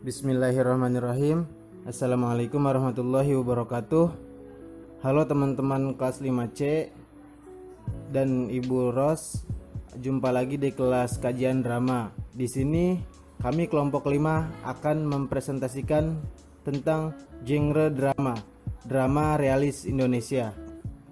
Bismillahirrahmanirrahim. Assalamualaikum warahmatullahi wabarakatuh. Halo teman-teman kelas 5C dan Ibu Ros. Jumpa lagi di kelas kajian drama. Di sini kami kelompok 5 akan mempresentasikan tentang genre drama realis Indonesia.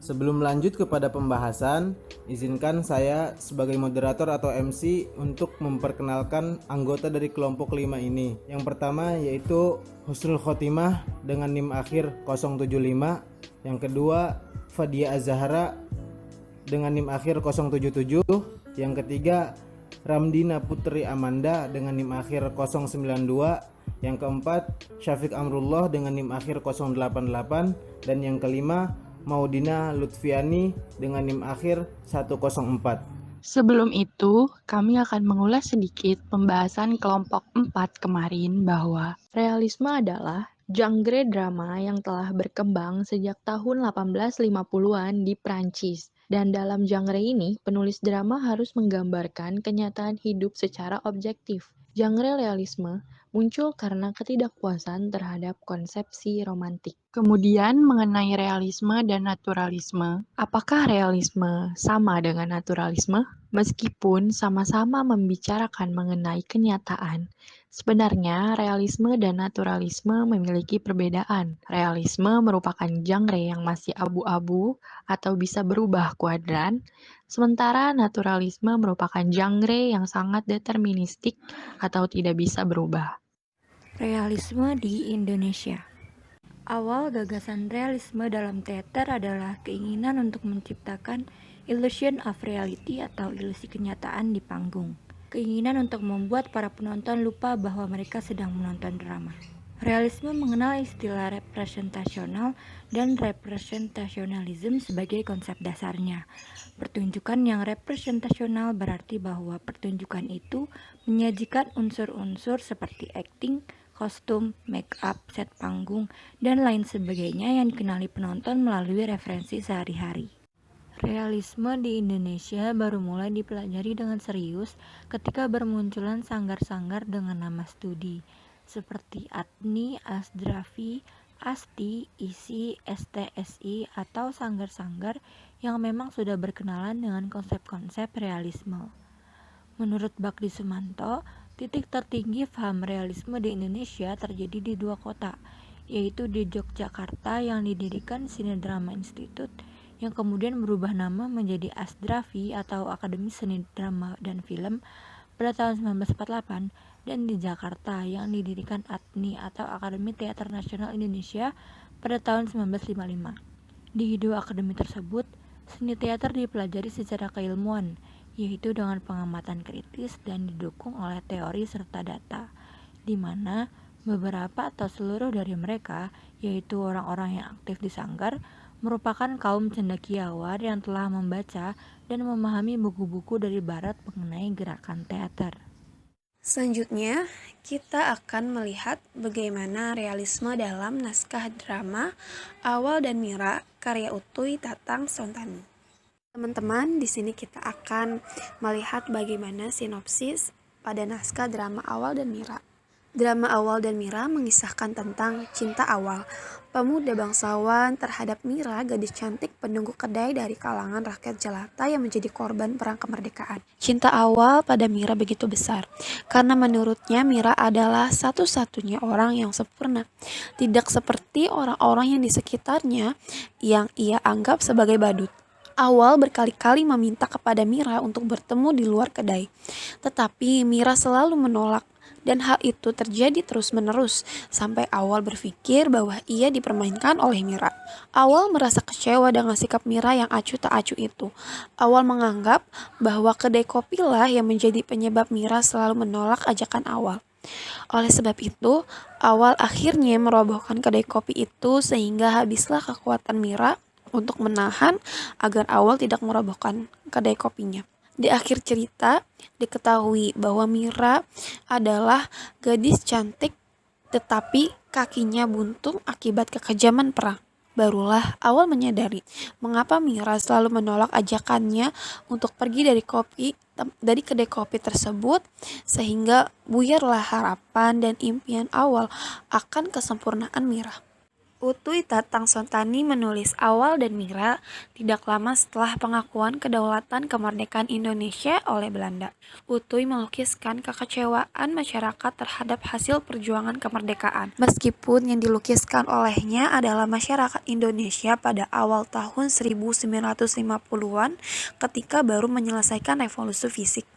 Sebelum lanjut kepada pembahasan, izinkan saya sebagai moderator atau MC untuk memperkenalkan anggota dari kelompok 5 ini. Yang pertama yaitu Husnul Khotimah dengan NIM akhir 075. Yang kedua Fadia Azahra dengan NIM akhir 077. Yang ketiga Ramdina Putri Amanda dengan NIM akhir 092. Yang keempat Syafiq Amrullah dengan NIM akhir 088. Dan yang kelima Maudina Lutfiani dengan NIM akhir 104. Sebelum itu, kami akan mengulas sedikit pembahasan kelompok 4 kemarin bahwa realisme adalah genre drama yang telah berkembang sejak tahun 1850-an di Prancis. Dan dalam genre ini, penulis drama harus menggambarkan kenyataan hidup secara objektif. Genre realisme muncul karena ketidakpuasan terhadap konsepsi romantik. Kemudian mengenai realisme dan naturalisme, apakah realisme sama dengan naturalisme? Meskipun sama-sama membicarakan mengenai kenyataan, sebenarnya realisme dan naturalisme memiliki perbedaan. Realisme merupakan genre yang masih abu-abu atau bisa berubah kuadran, sementara naturalisme merupakan genre yang sangat deterministik atau tidak bisa berubah. Realisme di Indonesia. Awal gagasan realisme dalam teater adalah keinginan untuk menciptakan illusion of reality atau ilusi kenyataan di panggung. Keinginan untuk membuat para penonton lupa bahwa mereka sedang menonton drama. Realisme mengenal istilah representasional dan representasionalism sebagai konsep dasarnya. Pertunjukan yang representasional berarti bahwa pertunjukan itu menyajikan unsur-unsur seperti acting, kostum, make up, set panggung, dan lain sebagainya yang dikenali penonton melalui referensi sehari-hari. Realisme di Indonesia baru mulai dipelajari dengan serius ketika bermunculan sanggar-sanggar dengan nama studi, seperti ATNI, ASDRAFI, ASTI, ISI, STSI, atau sanggar-sanggar yang memang sudah berkenalan dengan konsep-konsep realisme. Menurut Bakdi Sumanto, titik tertinggi paham realisme di Indonesia terjadi di dua kota, yaitu di Yogyakarta yang didirikan Sinedrama Institute, yang kemudian berubah nama menjadi ASDRAFI atau Akademi Seni Drama dan Film pada tahun 1948, dan di Jakarta yang didirikan ATNI atau Akademi Teater Nasional Indonesia pada tahun 1955. Di dua akademi tersebut, seni teater dipelajari secara keilmuan, yaitu dengan pengamatan kritis dan didukung oleh teori serta data, di mana beberapa atau seluruh dari mereka, yaitu orang-orang yang aktif di sanggar, merupakan kaum cendekiawan yang telah membaca dan memahami buku-buku dari barat mengenai gerakan teater. Selanjutnya, kita akan melihat bagaimana realisme dalam naskah drama Awal dan Mira karya Utuy Tatang Sontani. Teman-teman, di sini kita akan melihat bagaimana sinopsis pada naskah drama Awal dan Mira. Drama Awal dan Mira mengisahkan tentang cinta awal, pemuda bangsawan terhadap Mira, gadis cantik penunggu kedai dari kalangan rakyat jelata yang menjadi korban perang kemerdekaan. Cinta awal pada Mira begitu besar, karena menurutnya Mira adalah satu-satunya orang yang sempurna, tidak seperti orang-orang yang di sekitarnya yang ia anggap sebagai badut. Awal berkali-kali meminta kepada Mira untuk bertemu di luar kedai, tetapi Mira selalu menolak, dan hal itu terjadi terus-menerus sampai Awal berpikir bahwa ia dipermainkan oleh Mira. Awal merasa kecewa dengan sikap Mira yang acuh tak acuh itu. Awal menganggap bahwa kedai kopilah yang menjadi penyebab Mira selalu menolak ajakan Awal. Oleh sebab itu, Awal akhirnya merobohkan kedai kopi itu sehingga habislah kekuatan Mira untuk menahan agar Awal tidak merobohkan kedai kopinya. Di akhir cerita, diketahui bahwa Mira adalah gadis cantik tetapi kakinya buntung akibat kekejaman perang. Barulah Awal menyadari mengapa Mira selalu menolak ajakannya untuk pergi dari kedai kopi tersebut, sehingga buyarlah harapan dan impian Awal akan kesempurnaan Mira. Utuy Tatang Sontani menulis Awal dan Mira tidak lama setelah pengakuan kedaulatan kemerdekaan Indonesia oleh Belanda. Utuy melukiskan kekecewaan masyarakat terhadap hasil perjuangan kemerdekaan. Meskipun yang dilukiskan olehnya adalah masyarakat Indonesia pada awal tahun 1950-an ketika baru menyelesaikan revolusi fisik.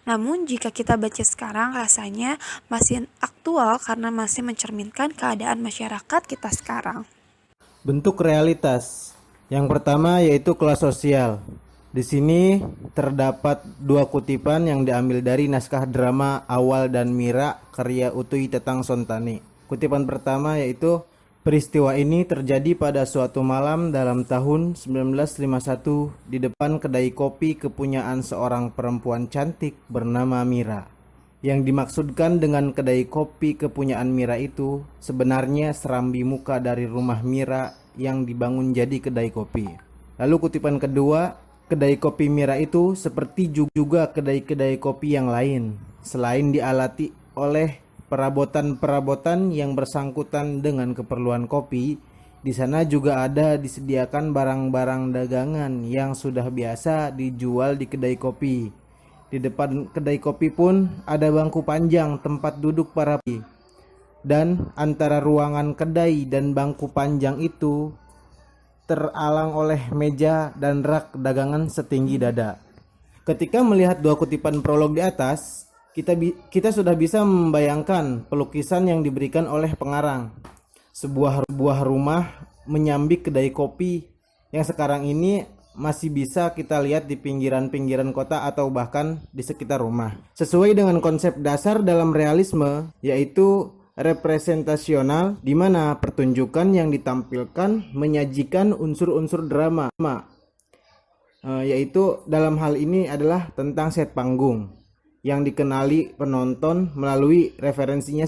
Namun jika kita baca sekarang rasanya masih aktual karena masih mencerminkan keadaan masyarakat kita sekarang. Bentuk realitas. Yang pertama yaitu kelas sosial. Di sini terdapat dua kutipan yang diambil dari naskah drama Awal dan Mira karya Utuy Tatang Sontani. Kutipan pertama yaitu, peristiwa ini terjadi pada suatu malam dalam tahun 1951 di depan kedai kopi kepunyaan seorang perempuan cantik bernama Mira. Yang dimaksudkan dengan kedai kopi kepunyaan Mira itu sebenarnya serambi muka dari rumah Mira yang dibangun jadi kedai kopi. Lalu kutipan kedua, kedai kopi Mira itu seperti juga kedai-kedai kopi yang lain, selain dialati oleh perabotan-perabotan yang bersangkutan dengan keperluan kopi. Di sana juga ada disediakan barang-barang dagangan yang sudah biasa dijual di kedai kopi. Di depan kedai kopi pun ada bangku panjang tempat duduk para kopi. Dan antara ruangan kedai dan bangku panjang itu teralang oleh meja dan rak dagangan setinggi dada. Ketika melihat dua kutipan prolog di atas, kita sudah bisa membayangkan pelukisan yang diberikan oleh pengarang. Sebuah rumah menyambik kedai kopi yang sekarang ini masih bisa kita lihat di pinggiran-pinggiran kota atau bahkan di sekitar rumah. Sesuai dengan konsep dasar dalam realisme, yaitu representasional, di mana pertunjukan yang ditampilkan menyajikan unsur-unsur drama, yaitu dalam hal ini adalah tentang set panggung yang dikenali penonton melalui referensinya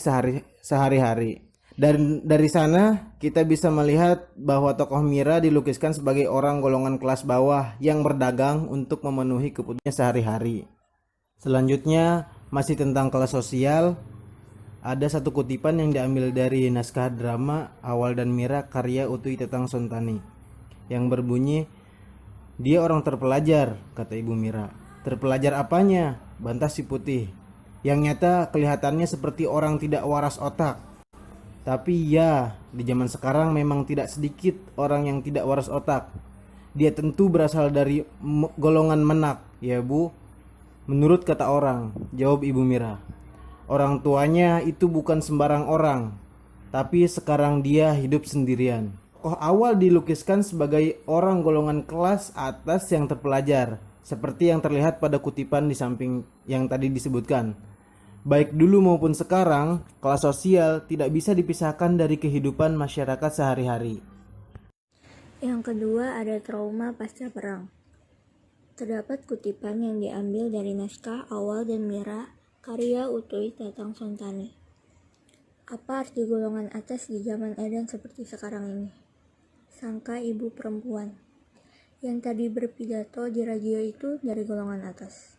sehari-hari. Dan dari sana kita bisa melihat bahwa tokoh Mira dilukiskan sebagai orang golongan kelas bawah yang berdagang untuk memenuhi kebutuhannya sehari-hari. Selanjutnya masih tentang kelas sosial, ada satu kutipan yang diambil dari naskah drama Awal dan Mira karya Utuy Tatang Sontani yang berbunyi, "Dia orang terpelajar," kata Ibu Mira. "Terpelajar apanya?" bantah si Putih, yang nyata kelihatannya seperti orang tidak waras otak. Tapi ya, di zaman sekarang memang tidak sedikit orang yang tidak waras otak. Dia tentu berasal dari golongan menak, ya Bu. Menurut kata orang, jawab Ibu Mira. Orang tuanya itu bukan sembarang orang, tapi sekarang dia hidup sendirian. Tokoh Awal dilukiskan sebagai orang golongan kelas atas yang terpelajar, seperti yang terlihat pada kutipan di samping yang tadi disebutkan. Baik dulu maupun sekarang, kelas sosial tidak bisa dipisahkan dari kehidupan masyarakat sehari-hari. Yang kedua ada trauma pasca perang. Terdapat kutipan yang diambil dari naskah Awal dan Mira karya Utuy Tatang Sontani. Apa arti golongan atas di zaman edan seperti sekarang ini? Sangka ibu perempuan yang tadi berpidato di radio itu dari golongan atas.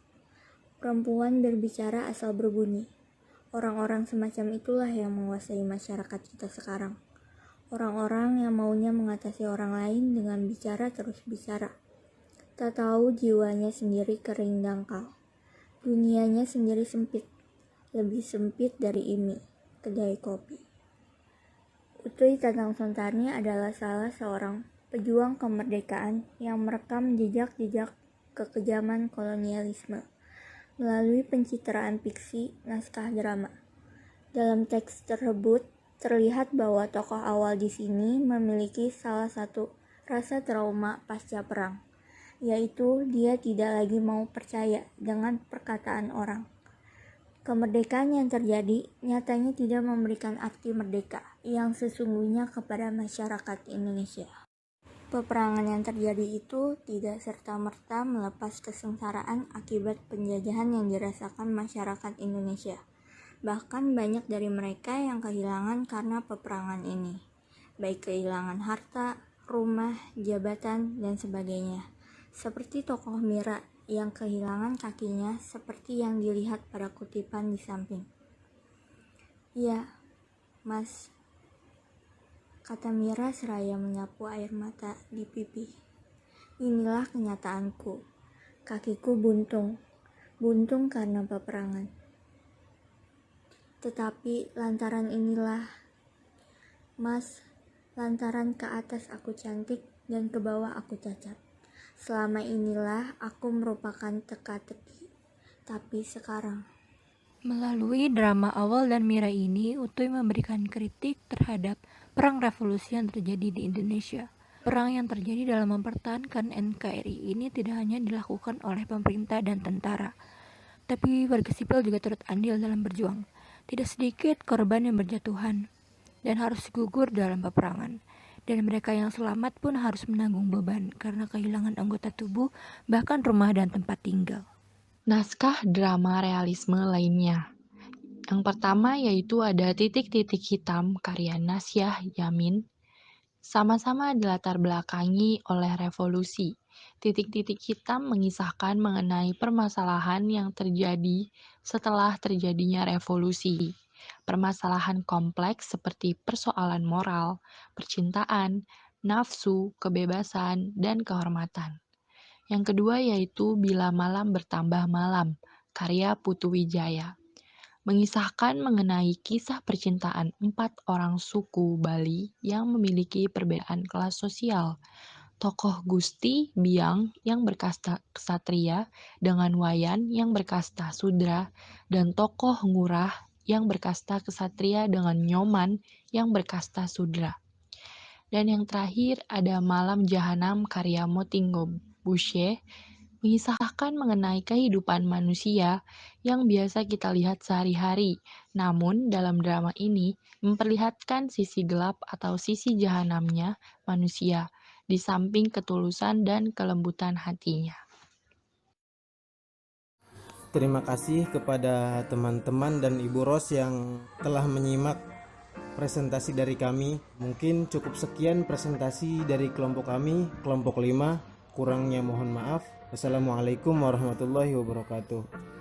Perempuan berbicara asal berbunyi. Orang-orang semacam itulah yang menguasai masyarakat kita sekarang. Orang-orang yang maunya mengatasi orang lain dengan bicara terus bicara. Tak tahu jiwanya sendiri kering dangkal. Dunianya sendiri sempit. Lebih sempit dari ini, kedai kopi. Utuy Tatang Sontani adalah salah seorang pejuang kemerdekaan yang merekam jejak-jejak kekejaman kolonialisme melalui pencitraan fiksi naskah drama. Dalam teks tersebut terlihat bahwa tokoh Awal di sini memiliki salah satu rasa trauma pasca perang, yaitu dia tidak lagi mau percaya dengan perkataan orang. Kemerdekaan yang terjadi nyatanya tidak memberikan arti merdeka yang sesungguhnya kepada masyarakat Indonesia. Peperangan yang terjadi itu tidak serta-merta melepas kesengsaraan akibat penjajahan yang dirasakan masyarakat Indonesia. Bahkan banyak dari mereka yang kehilangan karena peperangan ini. baik kehilangan harta, rumah, jabatan, dan sebagainya. Seperti tokoh Mira yang kehilangan kakinya seperti yang dilihat pada kutipan di samping. "Ya, Mas," kata Mira seraya menyapu air mata di pipi. "Inilah kenyataanku. Kakiku buntung karena peperangan. Tetapi lantaran inilah, Mas, lantaran ke atas aku cantik dan ke bawah aku cacat. Selama inilah aku merupakan teka-teki. Tapi sekarang..." Melalui drama Awal dan Mira ini, Utuy memberikan kritik terhadap perang revolusi yang terjadi di Indonesia. Perang yang terjadi dalam mempertahankan NKRI ini tidak hanya dilakukan oleh pemerintah dan tentara, tapi warga sipil juga turut andil dalam berjuang. Tidak sedikit korban yang berjatuhan dan harus gugur dalam peperangan. Dan mereka yang selamat pun harus menanggung beban karena kehilangan anggota tubuh, bahkan rumah dan tempat tinggal. Naskah drama realisme lainnya. Yang pertama yaitu ada Titik-Titik Hitam karya Nasyah Yamin. Sama-sama dilatar belakangi oleh revolusi. Titik-Titik Hitam mengisahkan mengenai permasalahan yang terjadi setelah terjadinya revolusi. Permasalahan kompleks seperti persoalan moral, percintaan, nafsu, kebebasan, dan kehormatan. Yang kedua yaitu Bila Malam Bertambah Malam, karya Putu Wijaya. Mengisahkan mengenai kisah percintaan 4 orang suku Bali yang memiliki perbedaan kelas sosial. Tokoh Gusti Biang yang berkasta ksatria dengan Wayan yang berkasta sudra, dan tokoh Ngurah yang berkasta ksatria dengan Nyoman yang berkasta sudra. Dan yang terakhir ada Malam Jahanam karya Motinggo Bushe, mengisahkan mengenai kehidupan manusia yang biasa kita lihat sehari-hari. Namun dalam drama ini memperlihatkan sisi gelap atau sisi jahanamnya manusia, di samping ketulusan dan kelembutan hatinya. Terima kasih kepada teman-teman dan Ibu Ros yang telah menyimak presentasi dari kami. Mungkin cukup sekian presentasi dari kelompok kami, kelompok 5. Kurangnya mohon maaf. Wassalamualaikum warahmatullahi wabarakatuh.